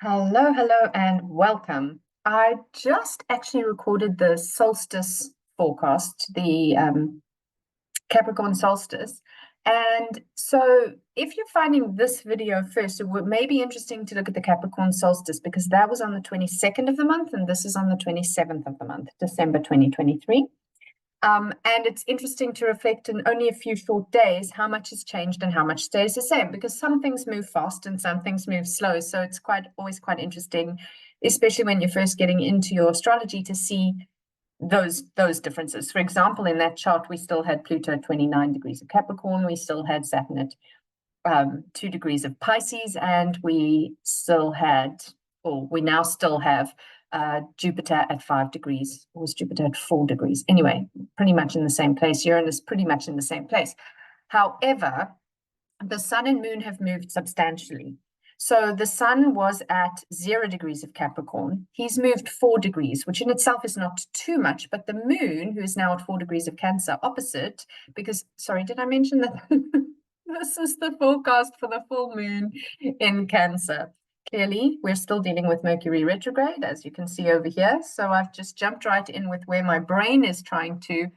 Hello, and welcome. I just actually recorded the solstice forecast, the Capricorn solstice. And so if you're finding this video first, it may be interesting to look at the Capricorn solstice because that was on the 22nd of the month, and this is on the 27th of the month, December 2023. And it's interesting to reflect in only a few short days how much has changed and how much stays the same, because some things move fast and some things move slow. So it's always quite interesting, especially when you're first getting into your astrology, to see those differences. For example, in that chart, we still had Pluto at 29 degrees of Capricorn, we still had Saturn at 2 degrees of Pisces, and we now still have Jupiter at 5 degrees, or was Jupiter at 4 degrees? Anyway, pretty much in the same place. Uranus pretty much in the same place. However, the sun and moon have moved substantially. So the sun was at 0 degrees of Capricorn. He's moved 4 degrees, which in itself is not too much, but the moon, who is now at 4 degrees of Cancer, opposite, because, sorry, did I mention that? This is the forecast for the full moon in Cancer. Clearly, we're still dealing with Mercury retrograde, as you can see over here. So I've just jumped right in with where my brain is trying to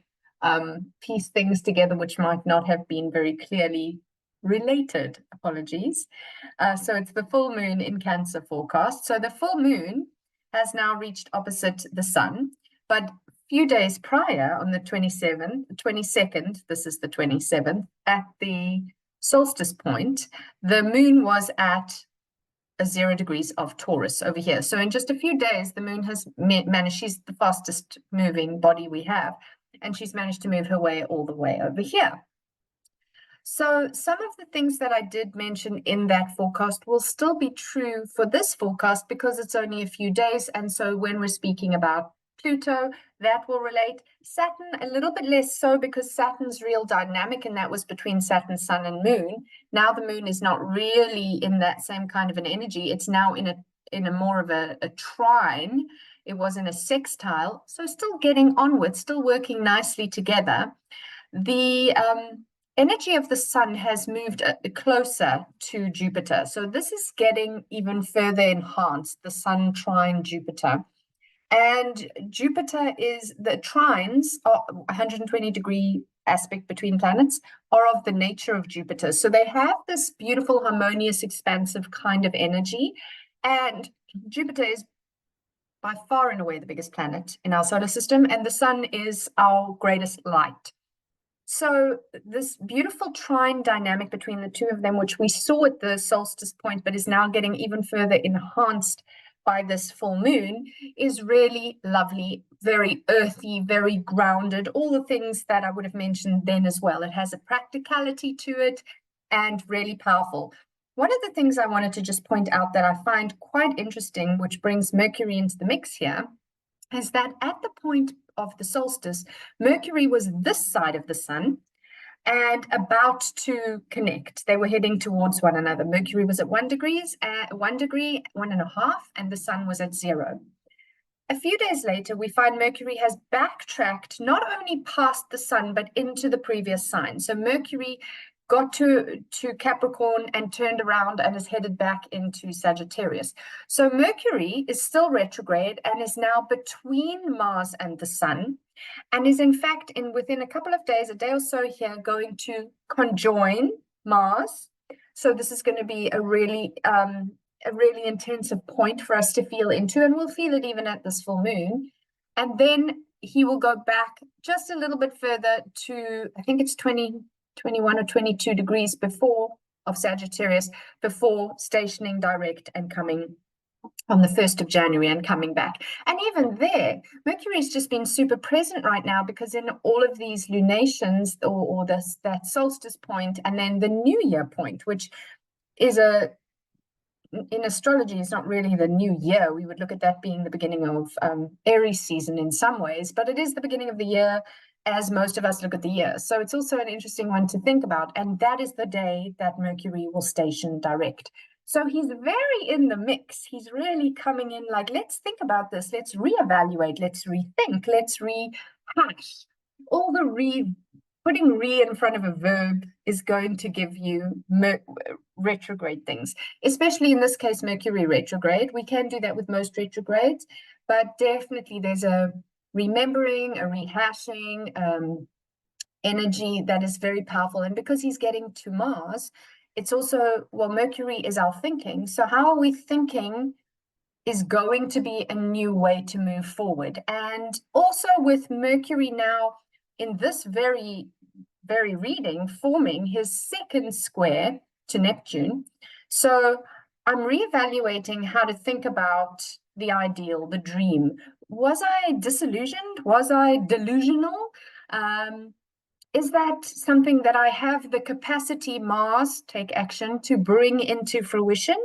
piece things together, which might not have been very clearly related. Apologies. So it's the full moon in Cancer forecast. So the full moon has now reached opposite the sun, but a few days prior, on the 22nd, this is the 27th, at the solstice point, the moon was at 0 degrees of Taurus over here. So in just a few days, the moon has managed, she's the fastest moving body we have, and she's managed to move her way all the way over here. So some of the things that I did mention in that forecast will still be true for this forecast because it's only a few days. And so when we're speaking about Pluto, that will relate. Saturn, a little bit less so, because Saturn's real dynamic, and that was between Saturn, Sun, and Moon. Now the Moon is not really in that same kind of an energy. It's now in a more of a trine. It was in a sextile, so still getting on with, still working nicely together. The energy of the Sun has moved closer to Jupiter, so this is getting even further enhanced, the Sun trine Jupiter. And Jupiter is, the trines are 120-degree aspect between planets are of the nature of Jupiter. So they have this beautiful, harmonious, expansive kind of energy. And Jupiter is by far and away the biggest planet in our solar system, and the sun is our greatest light. So this beautiful trine dynamic between the two of them, which we saw at the solstice point, but is now getting even further enhanced by this full moon, is really lovely, very earthy, very grounded, all the things that I would have mentioned then as well. It has a practicality to it and really powerful. One of the things I wanted to just point out that I find quite interesting, which brings Mercury into the mix here, is that at the point of the solstice, Mercury was this side of the sun and about to connect. They were heading towards one another. Mercury was at 1 degree, 1.5, and the sun was at 0. A few days later, we find Mercury has backtracked not only past the sun, but into the previous sign. So Mercury got to Capricorn and turned around and is headed back into Sagittarius. So Mercury is still retrograde and is now between Mars and the sun, and is in fact within a couple of days, a day or so here, going to conjoin Mars. So this is going to be a really intensive point for us to feel into, and we'll feel it even at this full moon. And then he will go back just a little bit further to, I think it's 21 or 22 degrees of Sagittarius, before stationing direct and coming on the 1st of January and coming back. And even there, Mercury's just been super present right now, because in all of these lunations, or that solstice point, and then the New Year point, which is in astrology, is not really the new year. We would look at that being the beginning of Aries season in some ways, but it is the beginning of the year, as most of us look at the year. So it's also an interesting one to think about. And that is the day that Mercury will station direct. So he's very in the mix. He's really coming in like, let's think about this. Let's reevaluate. Let's rethink. Let's rehash. All the putting re in front of a verb is going to give you retrograde things, especially in this case, Mercury retrograde. We can do that with most retrogrades, but definitely there's a remembering, a rehashing energy that is very powerful. And because he's getting to Mars, it's also, well, Mercury is our thinking. So how are we thinking is going to be a new way to move forward. And also with Mercury now in this very reading forming his second square to Neptune. So I'm reevaluating how to think about the ideal, the dream. Was I disillusioned? Was I delusional? Is that something that I have the capacity, Mars, take action, to bring into fruition?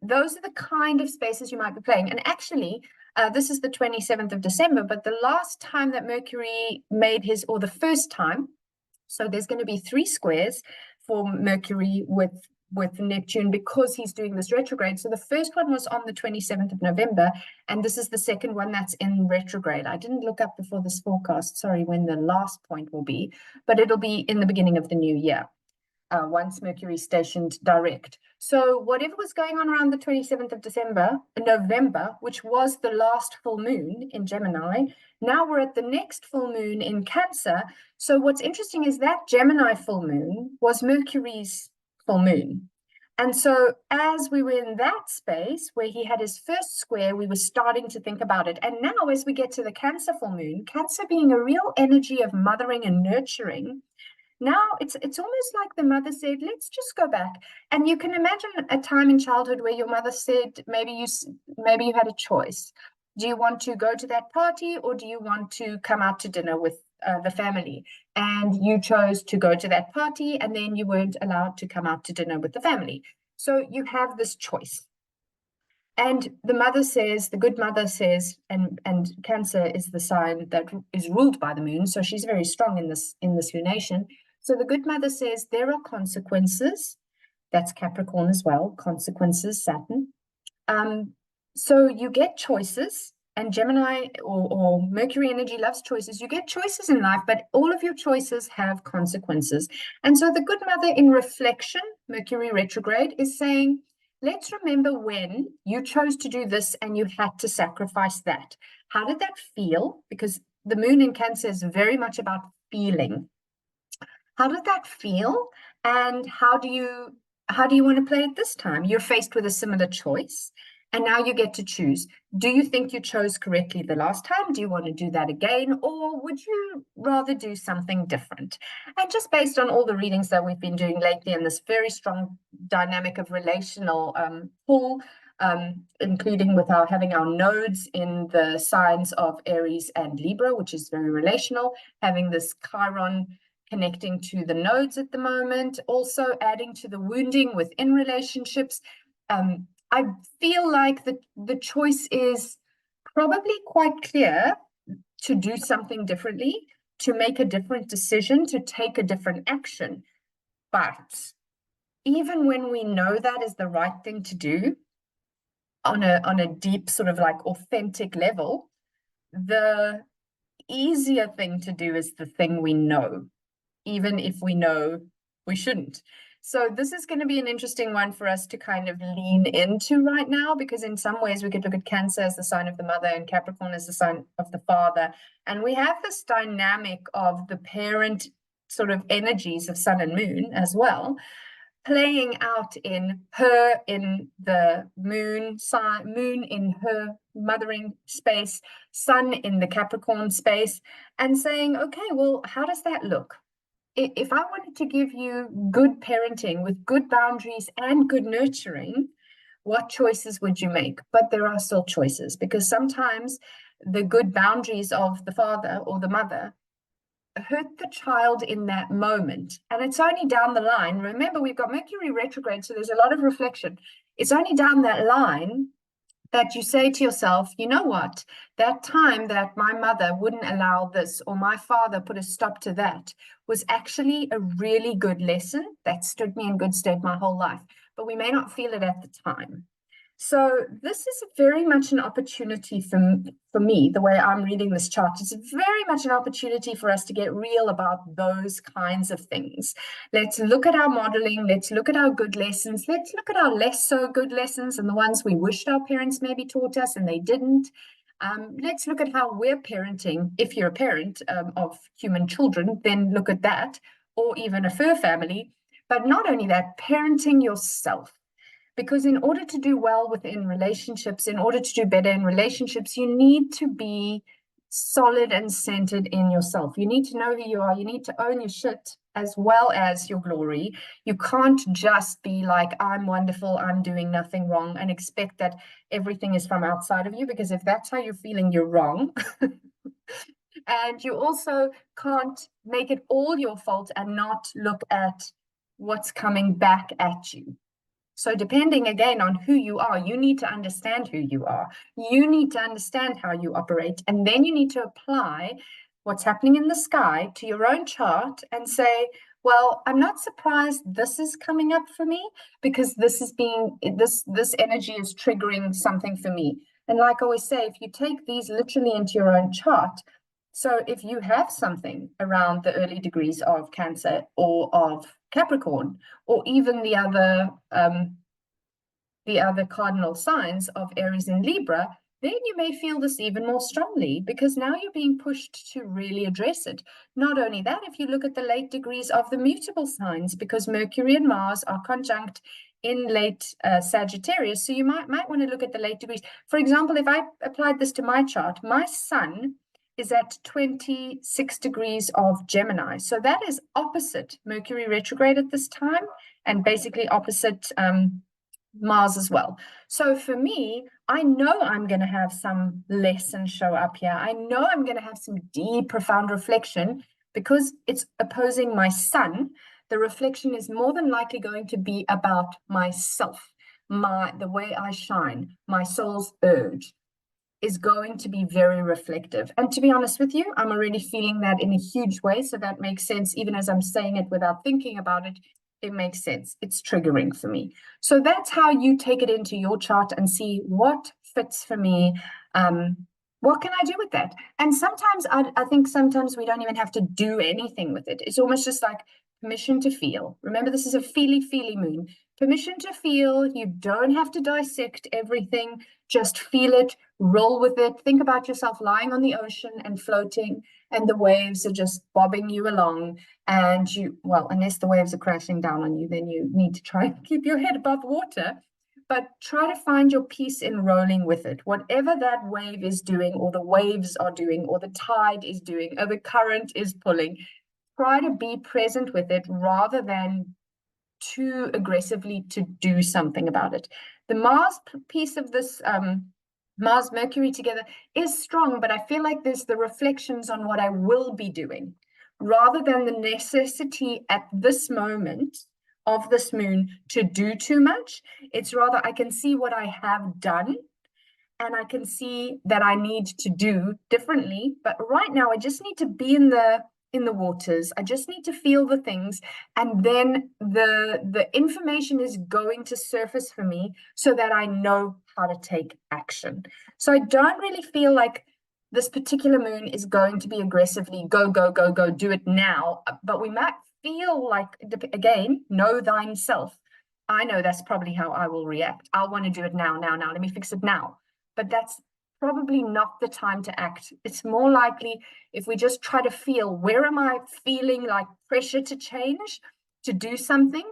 Those are the kind of spaces you might be playing. And actually, this is the 27th of December, but the last time that Mercury made his, or the first time, so there's going to be 3 squares for Mercury with Neptune because he's doing this retrograde. So the first one was on the 27th of November, and this is the second one that's in retrograde. I didn't look up before this forecast, sorry, when the last point will be, but it'll be in the beginning of the new year. Once Mercury stationed direct. So whatever was going on around the 27th of November, which was the last full moon in Gemini, now we're at the next full moon in Cancer. So what's interesting is that Gemini full moon was Mercury's full moon. And so as we were in that space where he had his first square, we were starting to think about it. And now as we get to the Cancer full moon, Cancer being a real energy of mothering and nurturing, now it's almost like the mother said, let's just go back. And you can imagine a time in childhood where your mother said, maybe you had a choice. Do you want to go to that party, or do you want to come out to dinner with the family? And you chose to go to that party, and then you weren't allowed to come out to dinner with the family. So you have this choice. And the mother says, the good mother says, and Cancer is the sign that is ruled by the moon, so she's very strong in this lunation. So the good mother says there are consequences. That's Capricorn as well, consequences, Saturn. So you get choices, and Gemini or Mercury energy loves choices. You get choices in life, but all of your choices have consequences. And so the good mother in reflection, Mercury retrograde, is saying, let's remember when you chose to do this and you had to sacrifice that. How did that feel? Because the moon in Cancer is very much about feeling. How did that feel? And how do you want to play it this time? You're faced with a similar choice, and now you get to choose. Do you think you chose correctly the last time? Do you want to do that again? Or would you rather do something different? And just based on all the readings that we've been doing lately and this very strong dynamic of relational pull, including with having our nodes in the signs of Aries and Libra, which is very relational, having this Chiron connecting to the nodes at the moment, also adding to the wounding within relationships. I feel like the choice is probably quite clear to do something differently, to make a different decision, to take a different action. But even when we know that is the right thing to do on a deep sort of like authentic level, the easier thing to do is the thing we know, even if we know we shouldn't. So this is going to be an interesting one for us to kind of lean into right now, because in some ways we could look at Cancer as the sign of the mother and Capricorn as the sign of the father. And we have this dynamic of the parent sort of energies of sun and moon as well, playing out in the moon in her mothering space, sun in the Capricorn space, and saying, okay, well, how does that look? If I wanted to give you good parenting with good boundaries and good nurturing, what choices would you make? But there are still choices, because sometimes the good boundaries of the father or the mother hurt the child in that moment. And it's only down the line. Remember, we've got Mercury retrograde, so there's a lot of reflection. It's only down that line that you say to yourself, you know what, that time that my mother wouldn't allow this, or my father put a stop to that, was actually a really good lesson that stood me in good stead my whole life. But we may not feel it at the time. So this is very much an opportunity for me, the way I'm reading this chart. It's very much an opportunity for us to get real about those kinds of things. Let's look at our modeling. Let's look at our good lessons. Let's look at our less so good lessons and the ones we wished our parents maybe taught us and they didn't. Let's look at how we're parenting. If you're a parent of human children, then look at that, or even a fur family. But not only that, parenting yourself. Because in order to do well within relationships, in order to do better in relationships, you need to be solid and centered in yourself. You need to know who you are. You need to own your shit as well as your glory. You can't just be like, I'm wonderful, I'm doing nothing wrong, and expect that everything is from outside of you, because if that's how you're feeling, you're wrong. And you also can't make it all your fault and not look at what's coming back at you. So depending again on who you are, you need to understand who you are. You need to understand how you operate. And then you need to apply what's happening in the sky to your own chart and say, well, I'm not surprised this is coming up for me, because this energy is triggering something for me. And like I always say, if you take these literally into your own chart, so if you have something around the early degrees of Cancer or of Capricorn, or even the other cardinal signs of Aries and Libra, then you may feel this even more strongly, because now you're being pushed to really address it. Not only that, if you look at the late degrees of the mutable signs, because Mercury and Mars are conjunct in late Sagittarius, so you might want to look at the late degrees. For example, if I applied this to my chart, my sun is at 26 degrees of Gemini. So that is opposite Mercury retrograde at this time, and basically opposite Mars as well. So for me, I know I'm going to have some lesson show up here. I know I'm going to have some deep, profound reflection, because it's opposing my sun. The reflection is more than likely going to be about myself, the way I shine, my soul's urge is going to be very reflective. And to be honest with you, I'm already feeling that in a huge way. So that makes sense. Even as I'm saying it without thinking about it, it makes sense. It's triggering for me. So that's how you take it into your chart and see what fits for me. What can I do with that? And sometimes I think sometimes we don't even have to do anything with it. It's almost just like permission to feel. Remember, this is a feely moon. Permission to feel. You don't have to dissect everything. Just feel it, roll with it. Think about yourself lying on the ocean and floating, and the waves are just bobbing you along. And well, unless the waves are crashing down on you, then you need to try and keep your head above water. But try to find your peace in rolling with it. Whatever that wave is doing, or the waves are doing, or the tide is doing, or the current is pulling, try to be present with it rather than too aggressively to do something about it. The Mars piece of this Mars Mercury together is strong, but I feel like there's the reflections on what I will be doing rather than the necessity at this moment of this moon to do too much. It's rather I can see what I have done, and I can see that I need to do differently. But right now, I just need to be in the waters. I just need to feel the things, and then the information is going to surface for me so that I know how to take action. So I don't really feel like this particular moon is going to be aggressively go, do it now. But we might feel like, again, know thyself. I know that's probably how I will react. I'll want to do it now. Let me fix it now. But that's probably not the time to act. It's more likely if we just try to feel, where am I feeling like pressure to change, to do something?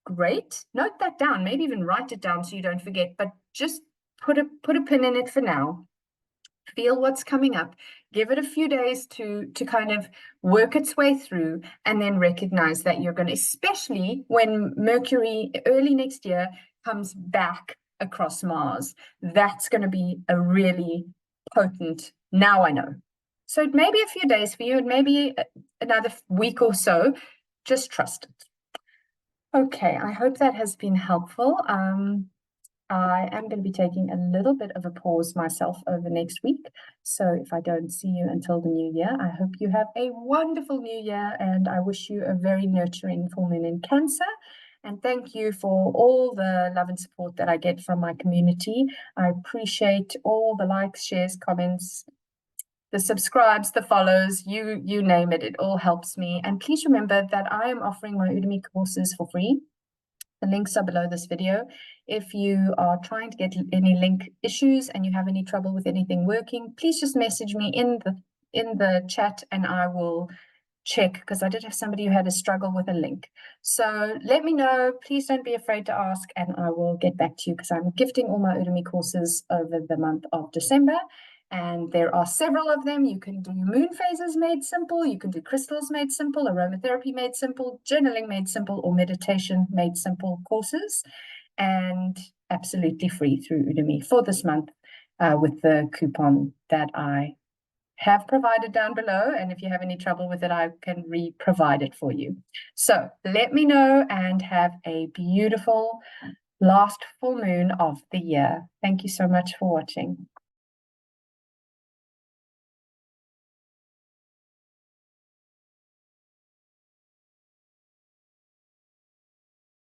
Great. Note that down. Maybe even write it down so you don't forget. But just put a pin in it for now. Feel what's coming up. Give it a few days to kind of work its way through, and then recognize that you're going to, especially when Mercury early next year comes back across Mars, that's going to be a really potent, now I know. So it may be a few days for you, it may be another week or so. Just trust it. Okay, I hope that has been helpful. I am going to be taking a little bit of a pause myself over next week. So if I don't see you until the new year, I hope you have a wonderful new year, and I wish you a very nurturing full moon in Cancer. And thank you for all the love and support that I get from my community. I appreciate all the likes, shares, comments, the subscribes, the follows, you name it, it all helps me. And please remember that I am offering my Udemy courses for free. The links are below this video. If you are trying to get any link issues and you have any trouble with anything working, please just message me in the chat and I will check, because I did have somebody who had a struggle with a link. So let me know. Please don't be afraid to ask and I will get back to you, because I'm gifting all my Udemy courses over the month of December. And there are several of them. You can do moon phases made simple, you can do crystals made simple, aromatherapy made simple, journaling made simple, or meditation made simple courses, and absolutely free through Udemy for this month with the coupon that I have provided down below. And if you have any trouble with it, I can re-provide it for you. So let me know and have a beautiful last full moon of the year. Thank you so much for watching.